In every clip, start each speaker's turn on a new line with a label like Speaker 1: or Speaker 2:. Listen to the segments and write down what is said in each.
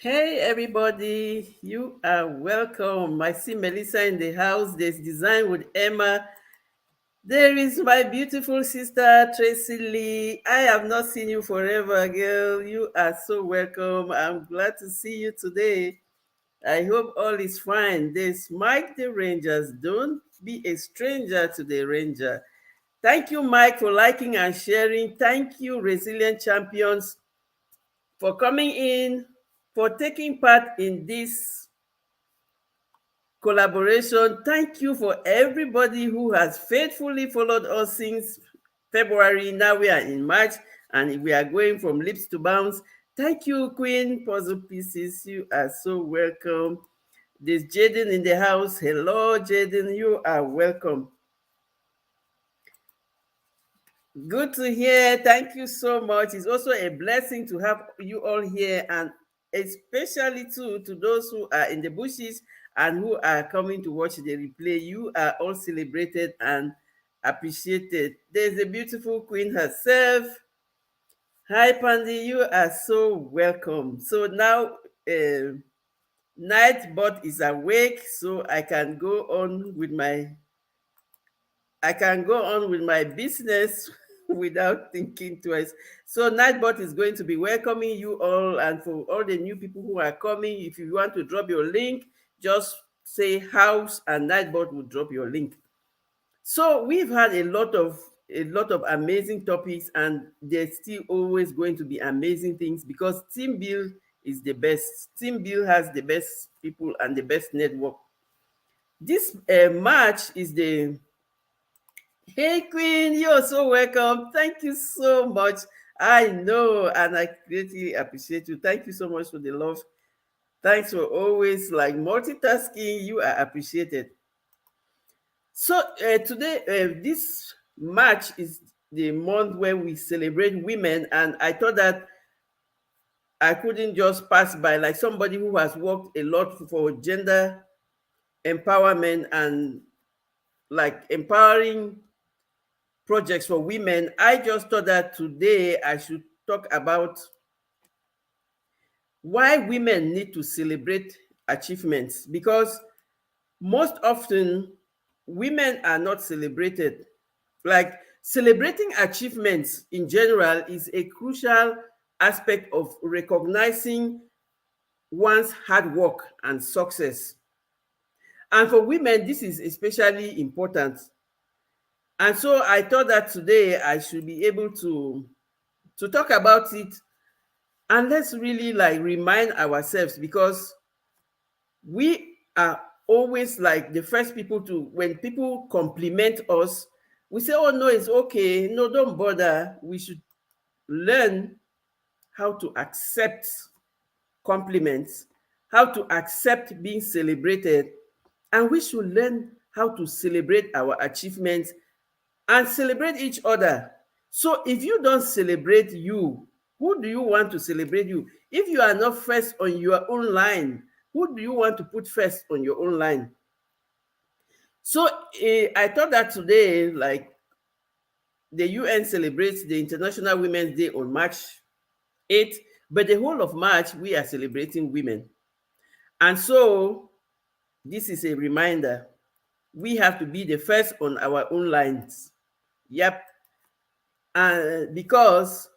Speaker 1: Hey everybody, you are welcome. I see Melissa in the house. There's Design with Emma. There is my beautiful sister Tracy Lee. I have not seen you forever, girl. You are so welcome. I'm glad to see you today. I hope all is fine. There's Mike the Rangers. Don't be a stranger to the Ranger. Thank you, Mike, for liking and sharing. Thank you, Resilient Champions, for coming in, for taking part in this collaboration. Thank you for everybody who has faithfully followed us since February. Now we are in March and we are going from lips to bounds. Thank you, Queen Puzzle Pieces. You are so welcome. There's Jaden in the house. Hello, Jaden. You are welcome. Good to hear. Thank you so much. It's also a blessing to have you all here, and especially too to those who are in the bushes and who are coming to watch the replay. You are all celebrated and appreciated. There's a beautiful queen herself. Hi, Pandy. You are so welcome. So now, Nightbot is awake, so I can go on with my business without thinking twice. So Nightbot is going to be welcoming you all, and for all the new people who are coming, if you want to drop your link, just say house and Nightbot will drop your link. So we've had a lot of amazing topics, and there's still always going to be amazing things because Team Build is the best. Team Build has the best people and the best network. This March is the Hey Queen, you're so welcome. Thank you so much. I know, and I greatly appreciate you. Thank you so much for the love. Thanks for always like multitasking. You are appreciated. So today, this March is the month where we celebrate women, and I thought that I couldn't just pass by like somebody who has worked a lot for gender empowerment and like empowering projects for women. I just thought that today I should talk about why women need to celebrate achievements because most often women are not celebrated. Like celebrating achievements in general is a crucial aspect of recognizing one's hard work and success. And for women, this is especially important. And so I thought that today I should be able to talk about it, and let's really like remind ourselves because we are always like the first people to, when people compliment us, we say, oh no, it's okay, no, don't bother. We should learn how to accept compliments, how to accept being celebrated, and we should learn how to celebrate our achievements and celebrate each other. So if you don't celebrate you, who do you want to celebrate you? If you are not first on your own line, who do you want to put first on your own line? So I thought that today, like the UN celebrates the International Women's Day on March 8th, but the whole of March we are celebrating women. And so this is a reminder. We have to be the first on our own lines. Yep. And because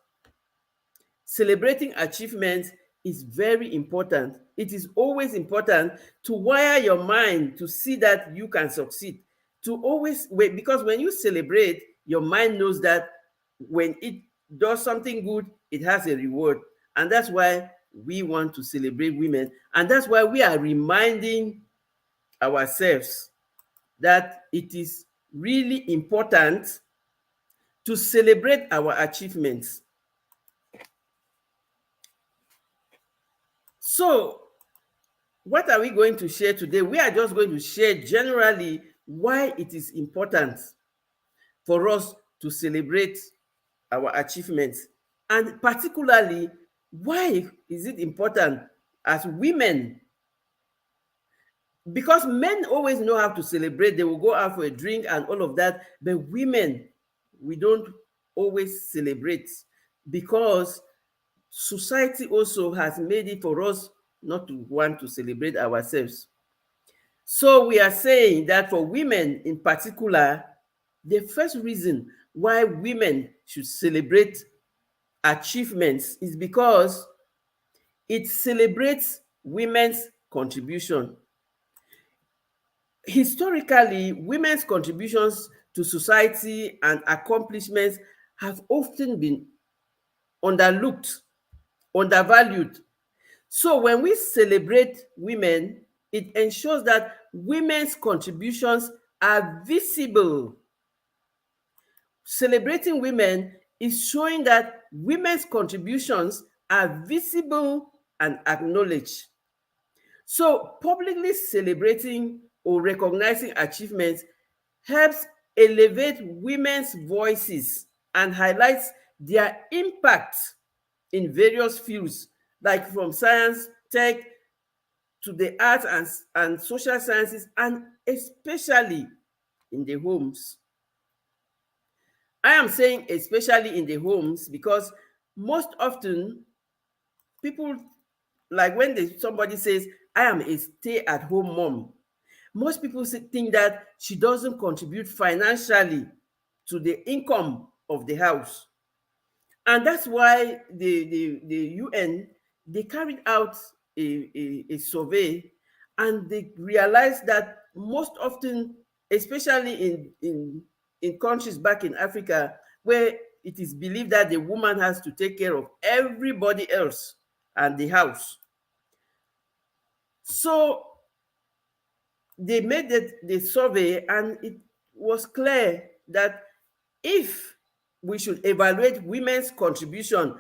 Speaker 1: celebrating achievements is very important. It is always important to wire your mind to see that you can succeed. To always wait, because when you celebrate, your mind knows that when it does something good, it has a reward. And that's why we want to celebrate women. And that's why we are reminding ourselves that it is really important to celebrate our achievements. So, what are we going to share today? We are just going to share generally why it is important for us to celebrate our achievements, and particularly why is it important as women, because men always know how to celebrate. They will go out for a drink and all of that, but women, we don't always celebrate because society also has made it for us not to want to celebrate ourselves. So we are saying that for women in particular, the first reason why women should celebrate achievements is because it celebrates women's contribution. Historically, women's contributions to society and accomplishments have often been underlooked, undervalued. So when we celebrate women, it ensures that women's contributions are visible. Celebrating women is showing that women's contributions are visible and acknowledged. So publicly celebrating or recognizing achievements helps elevate women's voices and highlights their impact in various fields, like from science, tech, to the arts and social sciences, and especially in the homes. I am saying especially in the homes because most often people, like when somebody says, I am a stay-at-home mom, most people think that she doesn't contribute financially to the income of the house. And that's why the UN, they carried out a survey, and they realized that most often, especially in countries back in Africa, where it is believed that the woman has to take care of everybody else and the house. So they made the survey, and it was clear that if we should evaluate women's contribution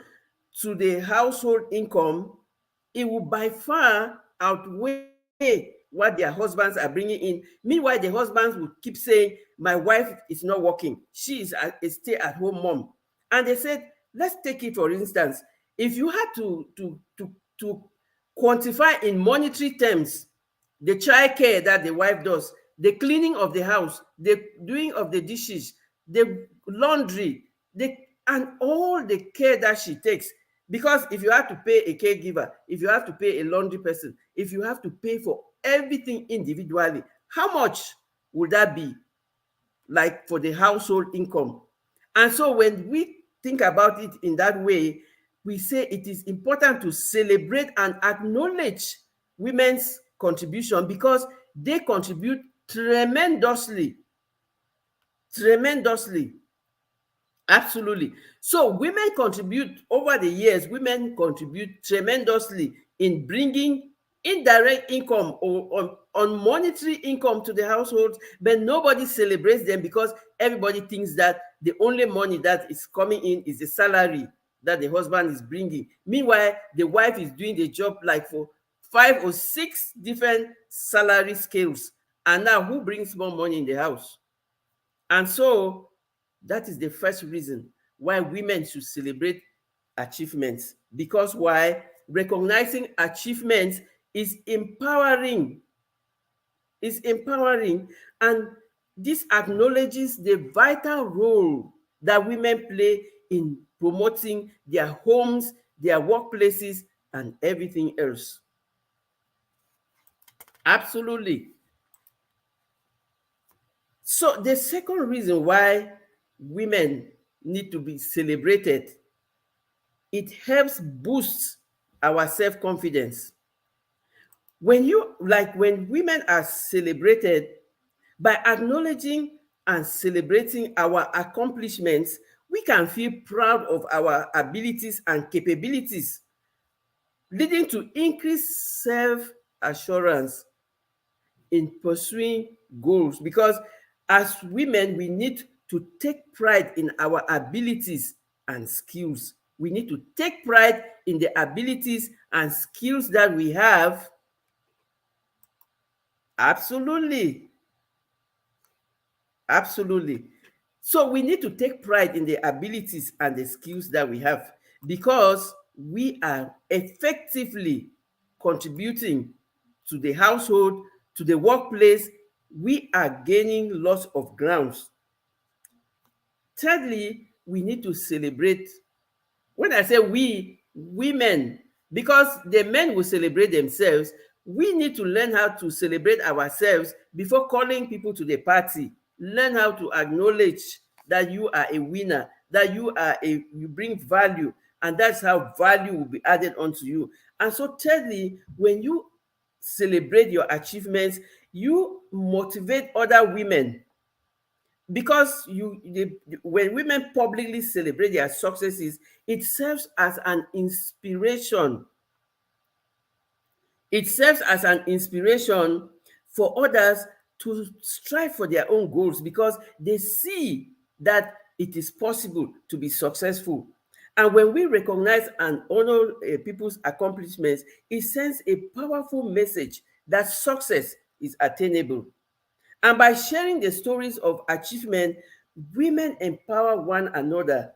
Speaker 1: to the household income, it will by far outweigh what their husbands are bringing in. Meanwhile, the husbands would keep saying, my wife is not working. She is a stay-at-home mom. And they said, let's take it for instance. If you had to quantify in monetary terms the child care that the wife does, the cleaning of the house, the doing of the dishes, the laundry, and all the care that she takes. Because if you have to pay a caregiver, if you have to pay a laundry person, if you have to pay for everything individually, how much would that be, like for the household income? And so when we think about it in that way, we say it is important to celebrate and acknowledge women's contribution because they contribute tremendously. Tremendously. Absolutely. So women contribute over the years, women contribute tremendously in bringing indirect income or on monetary income to the households, but nobody celebrates them because everybody thinks that the only money that is coming in is the salary that the husband is bringing. Meanwhile, the wife is doing the job like for 5 or 6 different salary scales. And now who brings more money in the house? And so that is the first reason why women should celebrate achievements. Because why? Recognizing achievements is empowering. Is empowering, and this acknowledges the vital role that women play in promoting their homes, their workplaces, and everything else. Absolutely. So the second reason why women need to be celebrated, it helps boost our self-confidence. When women are celebrated, by acknowledging and celebrating our accomplishments, we can feel proud of our abilities and capabilities, leading to increased self-assurance in pursuing goals. Because as women, we need to take pride in our abilities and skills. We need to take pride in the abilities and skills that we have. Absolutely. Absolutely. So we need to take pride in the abilities and the skills that we have because we are effectively contributing to the household, to the workplace. We are gaining lots of grounds. Thirdly, we need to celebrate. When I say we, women, Because the men will celebrate themselves, we need to learn how to celebrate ourselves before calling people to the party. Learn how to acknowledge that you are a winner, that you bring value, and that's how value will be added onto you. And so thirdly, when you celebrate your achievements, you motivate other women, because when women publicly celebrate their successes, it serves as an inspiration. It serves as an inspiration for others to strive for their own goals, because they see that it is possible to be successful. And when we recognize and honor people's accomplishments, it sends a powerful message that success is attainable. And by sharing the stories of achievement, women empower one another.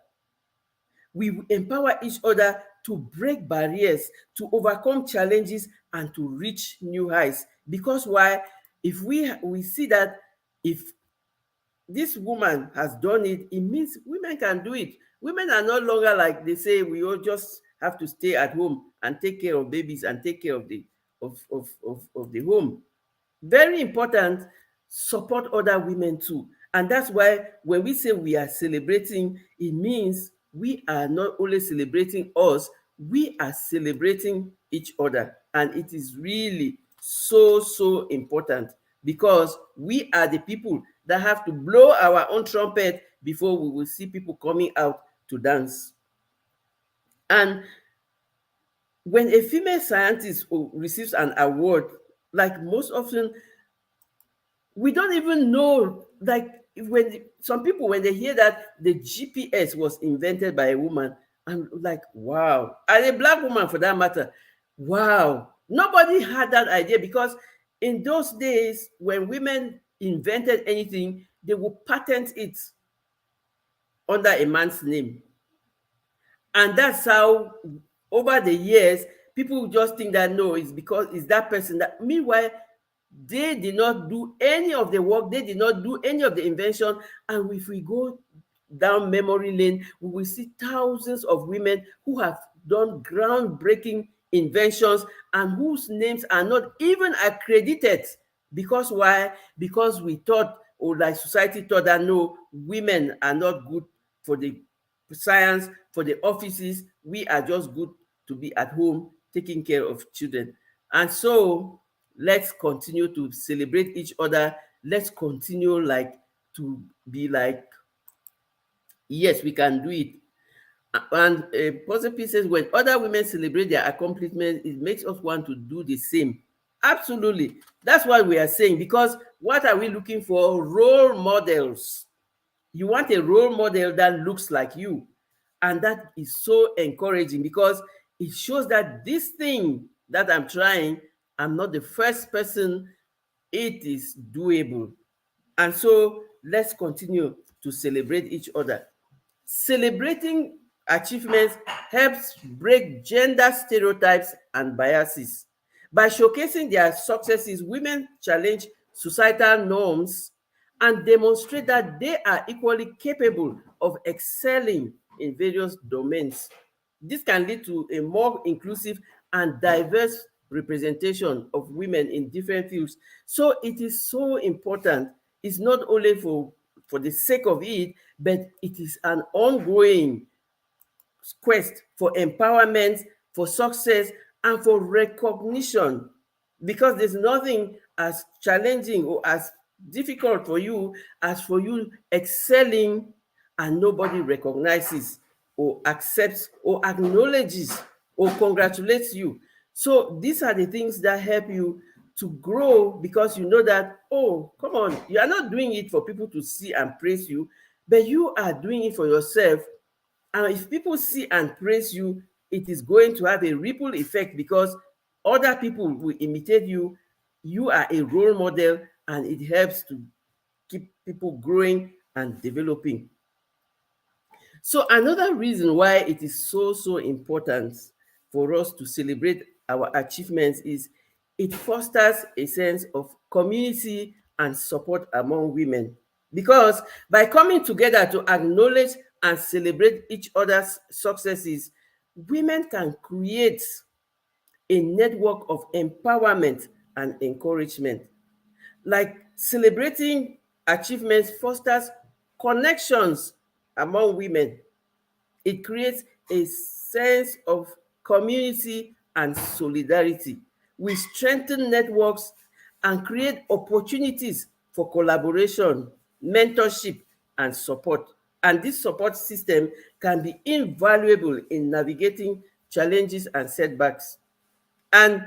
Speaker 1: We empower each other to break barriers, to overcome challenges, and to reach new heights. Because why? If we see that if this woman has done it, it means women can do it. Women are no longer like they say we all just have to stay at home and take care of babies and take care of the home. Very important, support other women too. And that's why when we say we are celebrating, it means we are not only celebrating us, we are celebrating each other. And it is really so important, because we are the people that have to blow our own trumpet before we will see people coming out to dance. And when a female scientist receives an award, like most often we don't even know, like when some people, when they hear that the GPS was invented by a woman, and like, wow, and a black woman for that matter, wow, nobody had that idea, because in those days when women invented anything, they would patent it under a man's name. And that's how over the years people just think that no, it's because it's that person. That meanwhile they did not do any of the work, they did not do any of the invention. And if we go down memory lane, we will see thousands of women who have done groundbreaking inventions and whose names are not even accredited. Because why? Because we thought, or like society thought, that no, women are not good for the science, for the offices. We are just good to be at home taking care of children. And so let's continue to celebrate each other. Let's continue like to be like, yes, we can do it. And Positive says, when other women celebrate their accomplishments, it makes us want to do the same. Absolutely. That's what we are saying. Because what are we looking for? Role models. You want a role model that looks like you. And that is so encouraging, because it shows that this thing that I'm trying, I'm not the first person. It is doable. And so let's continue to celebrate each other. Celebrating achievements helps break gender stereotypes and biases. By showcasing their successes, women challenge societal norms and demonstrate that they are equally capable of excelling in various domains. This can lead to a more inclusive and diverse representation of women in different fields. So it is so important. It's not only for the sake of it, but it is an ongoing quest for empowerment, for success, and for recognition. Because there's nothing as challenging or as difficult for you as for you excelling and nobody recognizes or accepts or acknowledges or congratulates you. So these are the things that help you to grow, because you know that, oh, come on, you are not doing it for people to see and praise you, but you are doing it for yourself. And if people see and praise you, it is going to have a ripple effect, because other people will imitate you. You are a role model, and it helps to keep people growing and developing. So another reason why it is so important for us to celebrate our achievements is it fosters a sense of community and support among women. Because by coming together to acknowledge and celebrate each other's successes, women can create a network of empowerment and encouragement. Like celebrating achievements fosters connections among women. It creates a sense of community and solidarity. We strengthen networks and create opportunities for collaboration, mentorship, and support. And this support system can be invaluable in navigating challenges and setbacks. And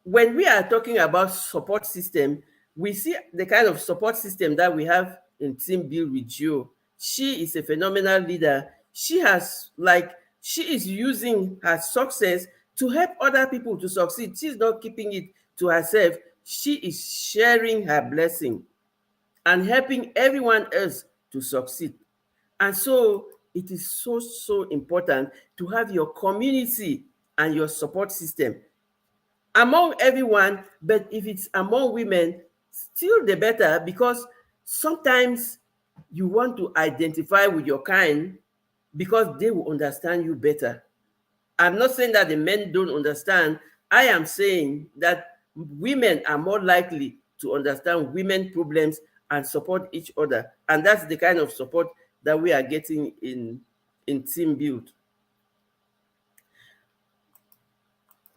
Speaker 1: when we are talking about support system, we see the kind of support system that we have in Team Build with Gio. She is a phenomenal leader. She is using her success to help other people to succeed. She's not keeping it to herself. She is sharing her blessing and helping everyone else to succeed. And so it is so, so important to have your community and your support system among everyone, but if it's among women, still the better, because sometimes you want to identify with your kind because they will understand you better. I'm not saying that the men don't understand. I am saying that women are more likely to understand women problems and support each other. And that's the kind of support that we are getting in Team Build.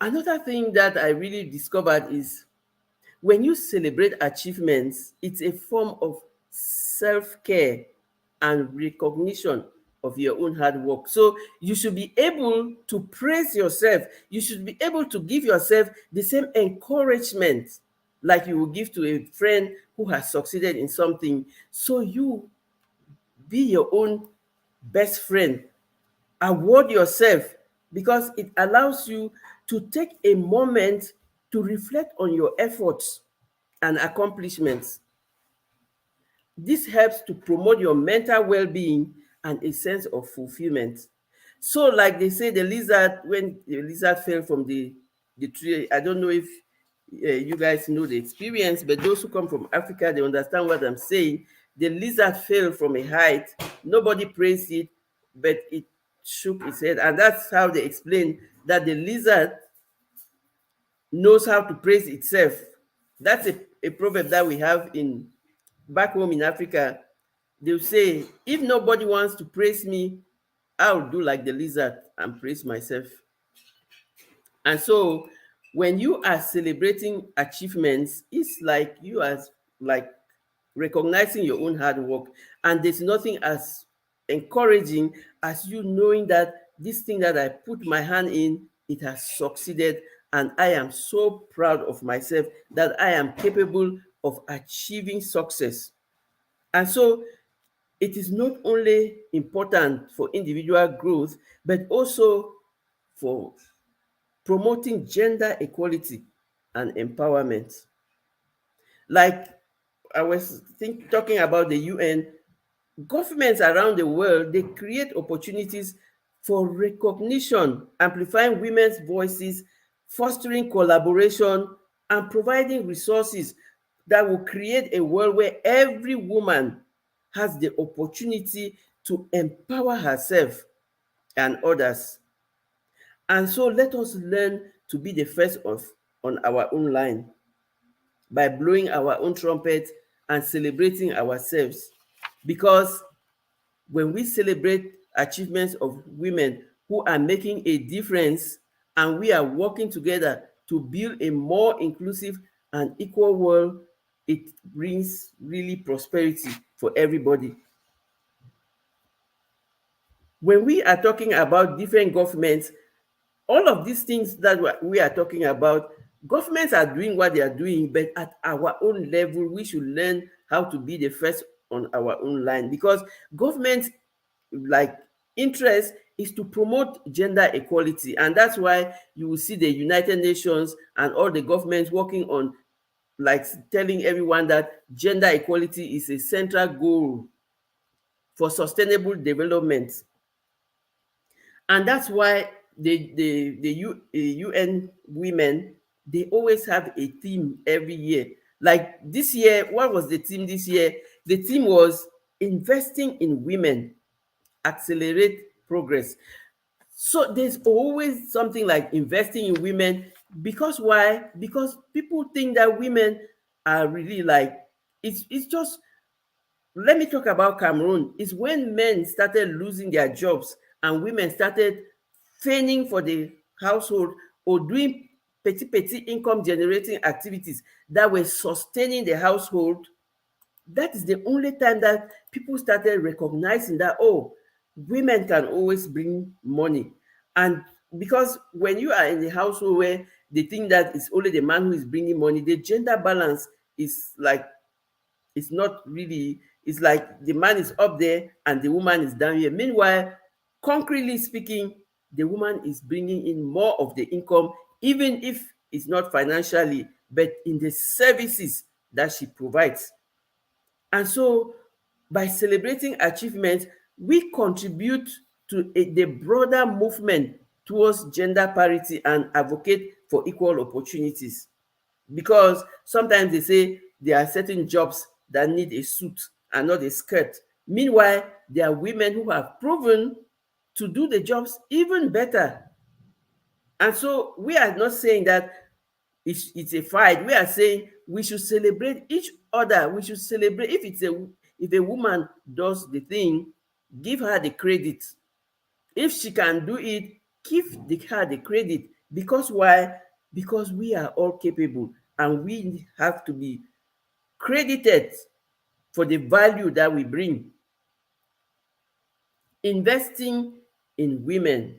Speaker 1: Another thing that I really discovered is when you celebrate achievements, it's a form of self-care and recognition of your own hard work. So you should be able to praise yourself. You should be able to give yourself the same encouragement like you will give to a friend who has succeeded in something. So you be your own best friend. Award yourself, because it allows you to take a moment to reflect on your efforts and accomplishments. This helps to promote your mental well-being and a sense of fulfillment. So, like they say, the lizard, when the lizard fell from the tree, I don't know if you guys know the experience, but those who come from Africa, they understand what I'm saying. The lizard fell from a height. Nobody praised it, but it shook its head. And that's how they explain that the lizard knows how to praise itself. That's a proverb that we have in back home in Africa. They'll say, if nobody wants to praise me, I'll do like the lizard and praise myself. And so when you are celebrating achievements, it's like you are like recognizing your own hard work. And there's nothing as encouraging as you knowing that this thing that I put my hand in, it has succeeded. And I am so proud of myself that I am capable of achieving success. And so it is not only important for individual growth, but also for promoting gender equality and empowerment. Like I was talking about the UN, governments around the world, they create opportunities for recognition, amplifying women's voices, fostering collaboration, and providing resources that will create a world where every woman has the opportunity to empower herself and others. And so let us learn to be the first on our own line by blowing our own trumpet and celebrating ourselves. Because when we celebrate achievements of women who are making a difference and we are working together to build a more inclusive and equal world, it brings really prosperity for everybody. When we are talking about different governments, all of these things that we are talking about, governments are doing what they are doing, but at our own level, we should learn how to be the first on our own line, because governments like interest is to promote gender equality. And that's why you will see the United Nations and all the governments working on like telling everyone that gender equality is a central goal for sustainable development. And that's why UN women, they always have a theme every year. Like this year, what was the theme this year? The theme was investing in women, accelerate progress. So there's always something like investing in women, Because why? Because people think that women are really like, it's just, let me talk about Cameroon. It's when men started losing their jobs and women started fending for the household or doing petty income generating activities that were sustaining the household. That is the only time that people started recognizing that, oh, women can always bring money. And because when you are in the household where they think that it's only the man who is bringing money, the gender balance is like, it's not really, it's like the man is up there and the woman is down here. Meanwhile, concretely speaking, the woman is bringing in more of the income, even if it's not financially, but in the services that she provides. And so, by celebrating achievements, we contribute to the broader movement towards gender parity and advocate for equal opportunities. Because sometimes they say there are certain jobs that need a suit and not a skirt. Meanwhile, there are women who have proven to do the jobs even better. And so we are not saying that it's a fight. We are saying we should celebrate each other. We should celebrate, if a woman does the thing, give her the credit. If she can do it, her the credit. Because why? Because we are all capable and we have to be credited for the value that we bring. Investing in women,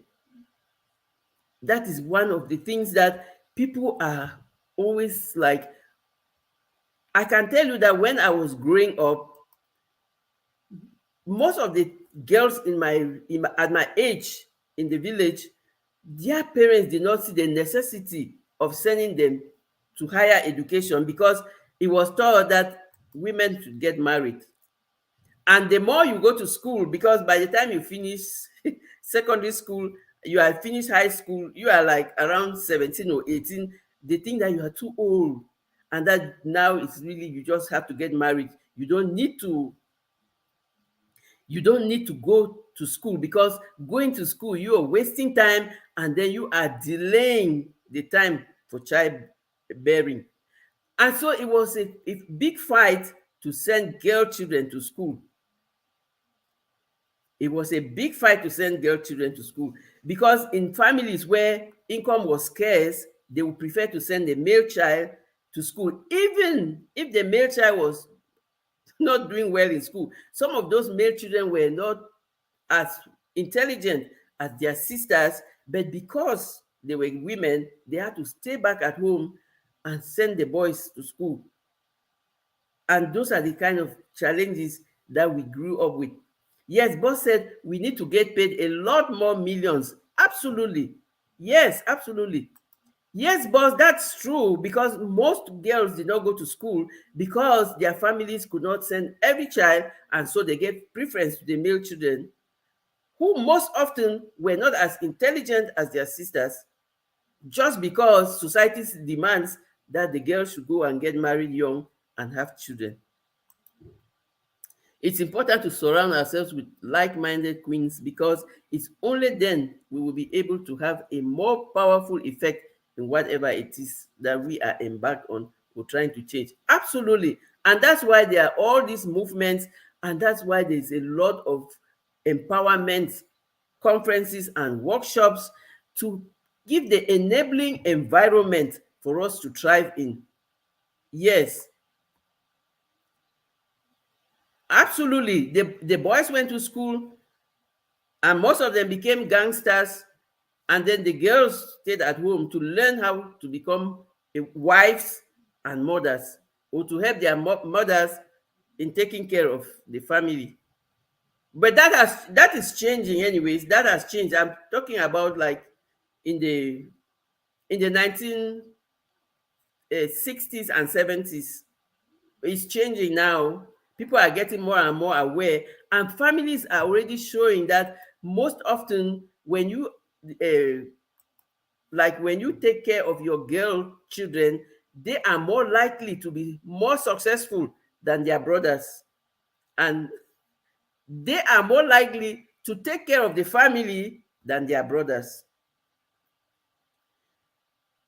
Speaker 1: that is one of the things that people are always like. I can tell you that when I was growing up, most of the girls at my age in the village, their parents did not see the necessity of sending them to higher education because it was thought that women should get married. And the more you go to school, because by the time you finish secondary school, you are finished high school, you are like around 17 or 18, they think that you are too old. And that now it's really, you just have to get married. You don't need to go to school, because going to school, you are wasting time and then you are delaying the time for childbearing. And so it was a big fight to send girl children to school. It was a big fight to send girl children to school, because in families where income was scarce, they would prefer to send a male child to school, even if the male child was not doing well in school. Some of those male children were not as intelligent as their sisters, but because they were women, they had to stay back at home and send the boys to school. And those are the kind of challenges that we grew up with. Yes, boss said we need to get paid a lot more millions. Absolutely. Yes, absolutely. Yes, boss, that's true, because most girls did not go to school because their families could not send every child, and so they gave preference to the male children, who most often were not as intelligent as their sisters, just because society demands that the girls should go and get married young and have children. It's important to surround ourselves with like-minded queens, because it's only then we will be able to have a more powerful effect in whatever it is that we are embarked on or trying to change. Absolutely. And that's why there are all these movements, and that's why there's a lot of empowerment conferences and workshops to give the enabling environment for us to thrive in. Yes, absolutely. The boys went to school and most of them became gangsters, and then the girls stayed at home to learn how to become wives and mothers, or to help their mothers in taking care of the family. But that is changing anyways. That has changed. I'm talking about like in the 1960s and 70s. It's changing now. People are getting more and more aware, and families are already showing that most often when you when you take care of your girl children, they are more likely to be more successful than their brothers, and they are more likely to take care of the family than their brothers.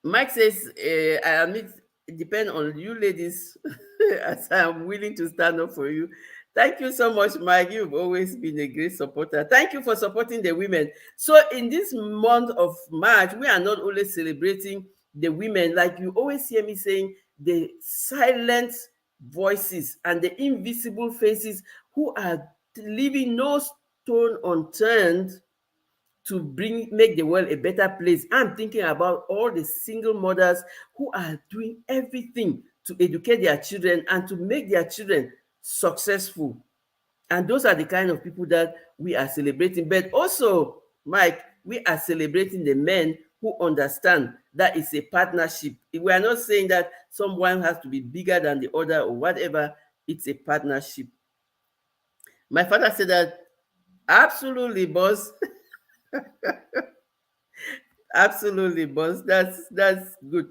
Speaker 1: Mike says, I admit it depends on you ladies as I'm willing to stand up for you. Thank you so much, Mike. You've always been a great supporter. Thank you for supporting the women. So in this month of March, we are not only celebrating the women, like you always hear me saying, the silent voices and the invisible faces who are leaving no stone unturned to make the world a better place. I'm thinking about all the single mothers who are doing everything to educate their children and to make their children successful. And those are the kind of people that we are celebrating. But also, Mike, we are celebrating the men who understand that it's a partnership. We are not saying that someone has to be bigger than the other or whatever. It's a partnership. My father said that absolutely, boss. Absolutely, boss. That's good.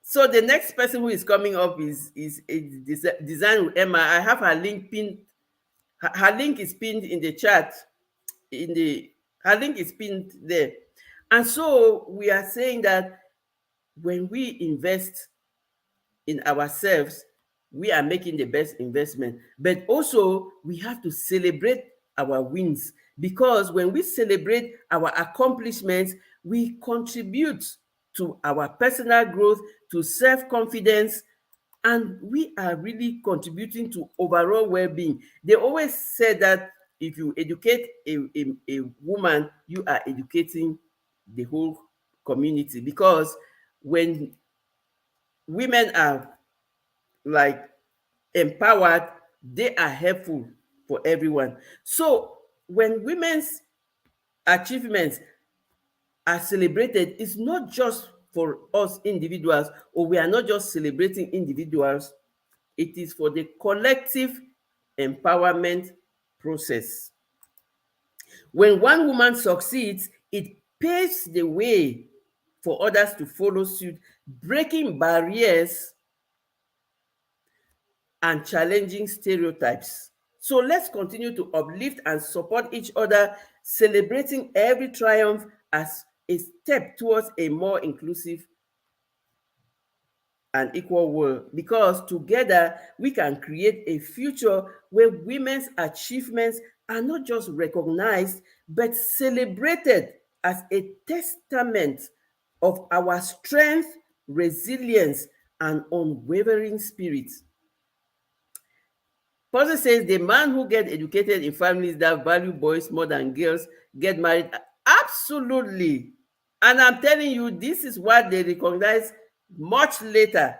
Speaker 1: So the next person who is coming up is a design with Emma. I have her link pinned. Her link is pinned in the chat. In the Her link is pinned there. And so we are saying that when we invest in ourselves, we are making the best investment. But also, we have to celebrate our wins, because when we celebrate our accomplishments, we contribute to our personal growth, to self confidence, and we are really contributing to overall well being. They always say that if you educate a woman, you are educating the whole community, because when women are like empowered, they are helpful for everyone. So when women's achievements are celebrated, it's not just for us individuals, or we are not just celebrating individuals, it is for the collective empowerment process. When one woman succeeds, it paves the way for others to follow suit, breaking barriers and challenging stereotypes. So let's continue to uplift and support each other, celebrating every triumph as a step towards a more inclusive and equal world, because together we can create a future where women's achievements are not just recognized but celebrated as a testament of our strength, resilience, and unwavering spirit. Person says the man who get educated in families that value boys more than girls get married. Absolutely. And I'm telling you, this is what they recognize much later.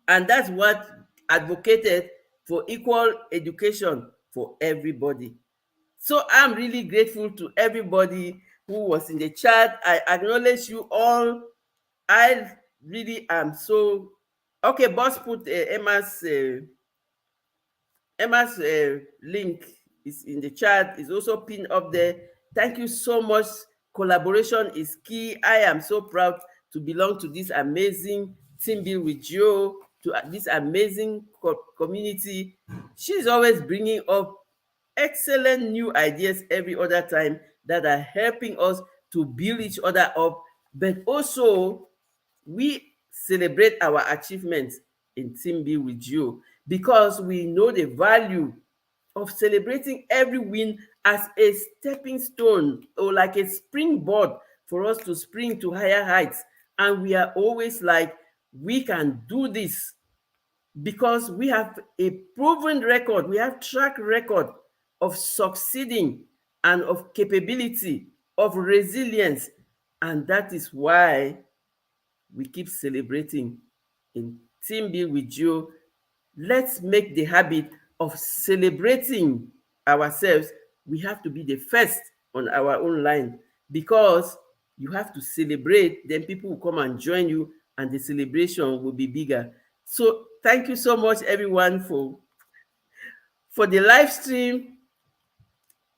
Speaker 1: And that's what advocated for equal education for everybody. So I'm really grateful to everybody who was in the chat. I acknowledge you all. I really am so okay. Boss put Emma's link is in the chat, is also pinned up there. Thank you so much. Collaboration is key. I am so proud to belong to this amazing team build with Joe, to this amazing community. She's always bringing up excellent new ideas every other time that are helping us to build each other up, but also we celebrate our achievements in Team Build with you, because we know the value of celebrating every win as a stepping stone, or like a springboard for us to spring to higher heights. And we are always like, we can do this, because we have a proven record, we have track record of succeeding and of capability, of resilience. And that is why we keep celebrating in Team Build with you. Let's make the habit of celebrating ourselves. We have to be the first on our own line, because you have to celebrate, then people will come and join you, and the celebration will be bigger. So thank you so much, everyone, for the live stream.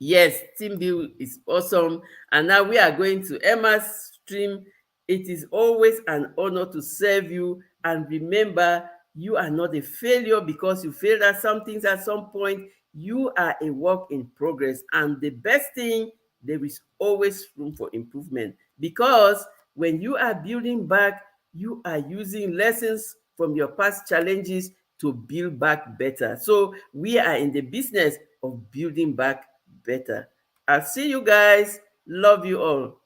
Speaker 1: Yes, Team Build is awesome. And now we are going to Emma's stream. It is always an honor to serve you. And remember, you are not a failure because you failed at some things at some point. You are a work in progress. And the best thing, there is always room for improvement. Because when you are building back, you are using lessons from your past challenges to build back better. So we are in the business of building back better. I'll see you guys. Love you all.